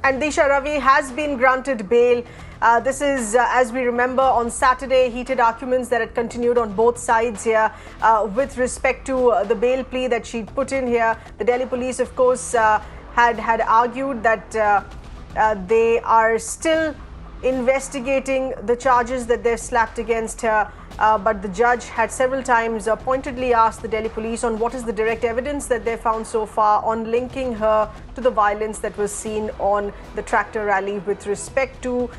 And Disha Ravi has been granted bail. This is, as we remember, on Saturday, heated arguments that had continued on both sides here with respect to the bail plea that she put in here. The Delhi police, of course, had argued that they are still investigating the charges that they've slapped against her. But the judge had several times pointedly asked the Delhi police on what is the direct evidence that they found so far on linking her to the violence that was seen on the tractor rally with respect to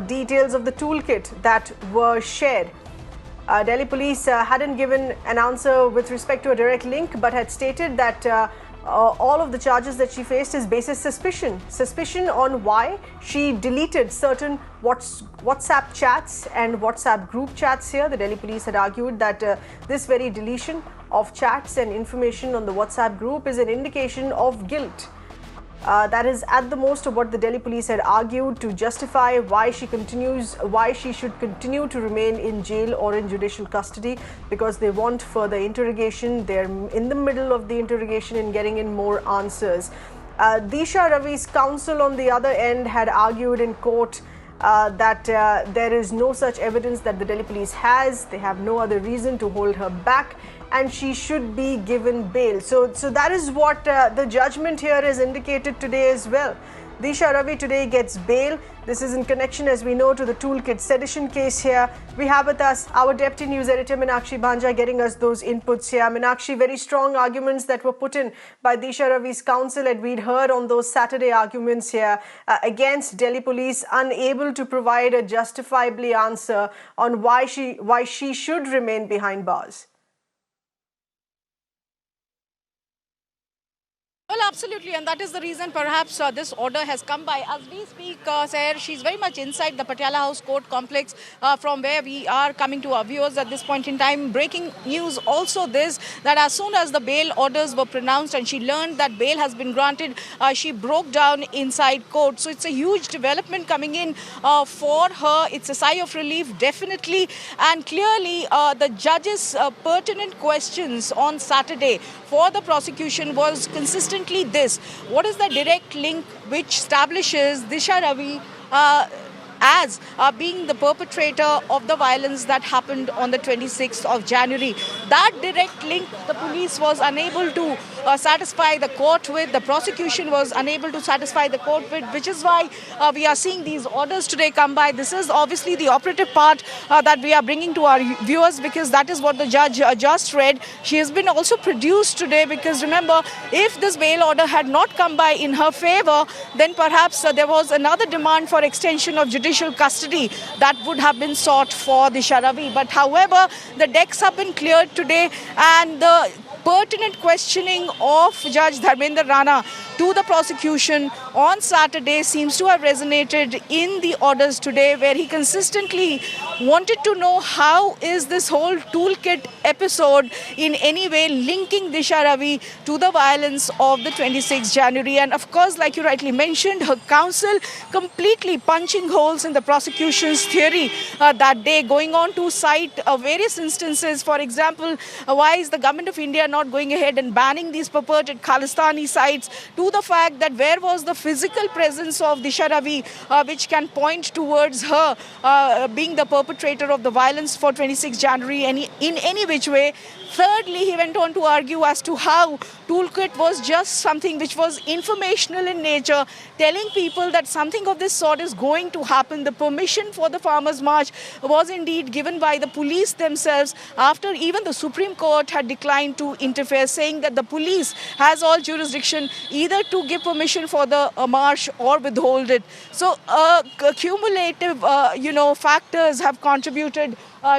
details of the toolkit that were shared. Delhi police hadn't given an answer with respect to a direct link, but had stated that all of the charges that she faced is basis suspicion. Suspicion on why she deleted certain WhatsApp chats and WhatsApp group chats here. The Delhi police had argued that this very deletion of chats and information on the WhatsApp group is an indication of guilt. That is at the most of what the Delhi police had argued to justify why she should continue to remain in jail or in judicial custody, because they want further interrogation. They're in the middle of the interrogation and getting in more answers. Disha Ravi's counsel on the other end had argued in court that there is no such evidence that the Delhi police has. They have no other reason to hold her back, and she should be given bail. So that is what the judgment here is indicated today as well. Disha Ravi today gets bail. This is in connection, as we know, to the Toolkit sedition case here. We have with us our Deputy News Editor Meenakshi Bhanja getting us those inputs here. Meenakshi, very strong arguments that were put in by Disha Ravi's counsel, and we'd heard on those Saturday arguments here against Delhi police unable to provide a justifiably answer on why she should remain behind bars. Well, absolutely, and that is the reason perhaps this order has come by. As we speak, Seher, she's very much inside the Patiala House Court complex from where we are coming to our viewers at this point in time. Breaking news also this, that as soon as the bail orders were pronounced and she learned that bail has been granted, she broke down inside court. So it's a huge development coming in for her. It's a sigh of relief, definitely. And clearly, the judge's pertinent questions on Saturday for the prosecution was consistently this: what is the direct link which establishes Disha Ravi as being the perpetrator of the violence that happened on the 26th of January. That direct link the police was unable to satisfy the court with, the prosecution was unable to satisfy the court with, which is why we are seeing these orders today come by. This is obviously the operative part that we are bringing to our viewers, because that is what the judge just read. She has been also produced today because, remember, if this bail order had not come by in her favor, then perhaps there was another demand for extension of judicial custody that would have been sought for Disha Ravi. But however, the decks have been cleared today, and the pertinent questioning of Judge Dharmender Rana to the prosecution on Saturday seems to have resonated in the orders today, where he consistently wanted to know how is this whole toolkit episode in any way linking Disha Ravi to the violence of the 26th January. And of course, like you rightly mentioned, her counsel completely punching holes in the prosecution's theory that day, going on to cite various instances. For example, why is the government of India not going ahead and banning these purported Khalistani sites, to the fact that where was the physical presence of Disha Ravi which can point towards her being the perpetrator of the violence for 26 January in any which way. Thirdly, he went on to argue as to how Toolkit was just something which was informational in nature, telling people that something of this sort is going to happen. The permission for the Farmers' March was indeed given by the police themselves, after even the Supreme Court had declined to interfere, saying that the police has all jurisdiction either to give permission for the march or withhold it. So cumulative factors have contributed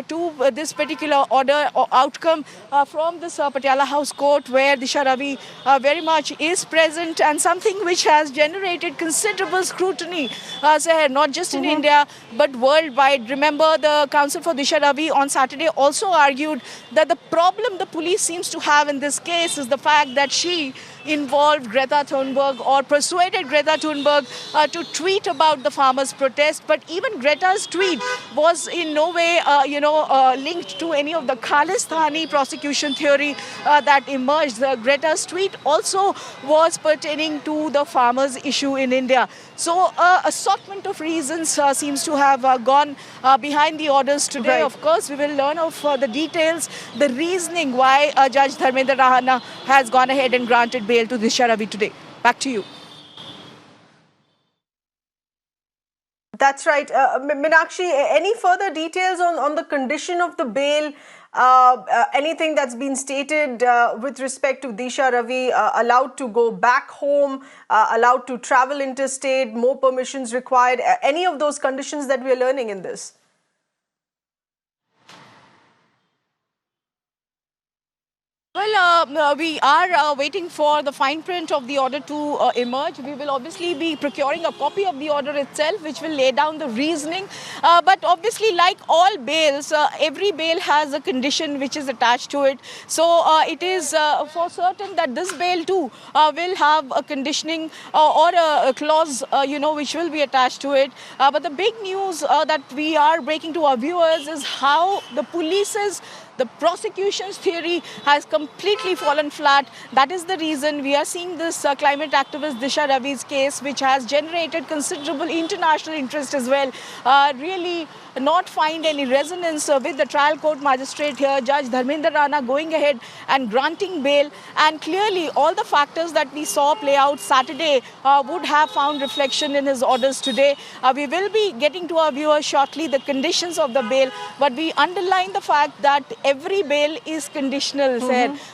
to this particular order or outcome from this Patiala House Court, where Disha Ravi very much is present, and something which has generated considerable scrutiny, not just in India but worldwide. Remember, the counsel for Disha Ravi on Saturday also argued that the problem the police seems to have in this case is the fact that she involved Greta Thunberg or persuaded Greta Thunberg to tweet about the farmers' protest. But even Greta's tweet was in no way, linked to any of the Khalistani prosecution theory that emerged. Greta's tweet also was pertaining to the farmers' issue in India. So assortment of reasons seems to have gone behind the orders today. Right. Of course, we will learn of the details, the reasoning why Judge Dharmender Rana has gone ahead and granted bail to Disha Ravi today. Back to you. That's right. Meenakshi, any further details on the condition of the bail? Anything that's been stated with respect to Disha Ravi, allowed to go back home, allowed to travel interstate, more permissions required, any of those conditions that we're learning in this? Well, we are waiting for the fine print of the order to emerge. We will obviously be procuring a copy of the order itself, which will lay down the reasoning. But obviously, like all bails, every bail has a condition which is attached to it. So it is for certain that this bail too will have a conditioning or a clause, which will be attached to it. But the big news that we are breaking to our viewers is how the prosecution's theory has completely fallen flat. That is the reason we are seeing this climate activist Disha Ravi's case, which has generated considerable international interest as well, really not find any resonance with the trial court magistrate here, Judge Dharmender Rana, going ahead and granting bail. And clearly, all the factors that we saw play out Saturday would have found reflection in his orders today. We will be getting to our viewers shortly the conditions of the bail, but we underline the fact that every bail is conditional.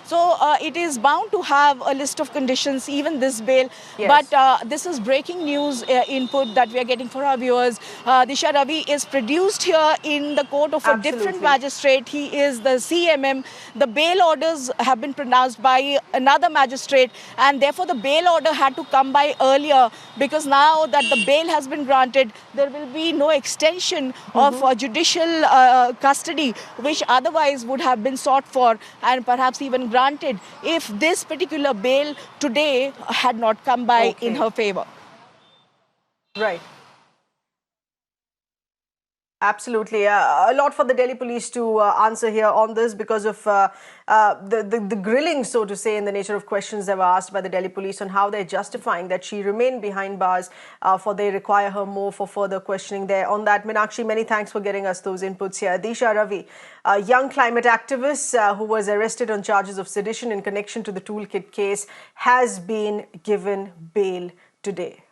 So it is bound to have a list of conditions, even this bail. Yes. But this is breaking news input that we are getting for our viewers. Disha Ravi is produced here in the court of a different magistrate. He is the CMM. The bail orders have been pronounced by another magistrate, and therefore the bail order had to come by earlier, because now that the bail has been granted, there will be no extension of judicial custody, which otherwise would have been sought for and perhaps even granted if this particular bail today had not come by in her favor. Right. Absolutely. A lot for the Delhi police to answer here on this, because of the grilling, so to say, in the nature of questions that were asked by the Delhi police on how they're justifying that she remained behind bars, for they require her more for further questioning there. On that, Meenakshi, many thanks for getting us those inputs here. Disha Ravi, a young climate activist who was arrested on charges of sedition in connection to the Toolkit case, has been given bail today.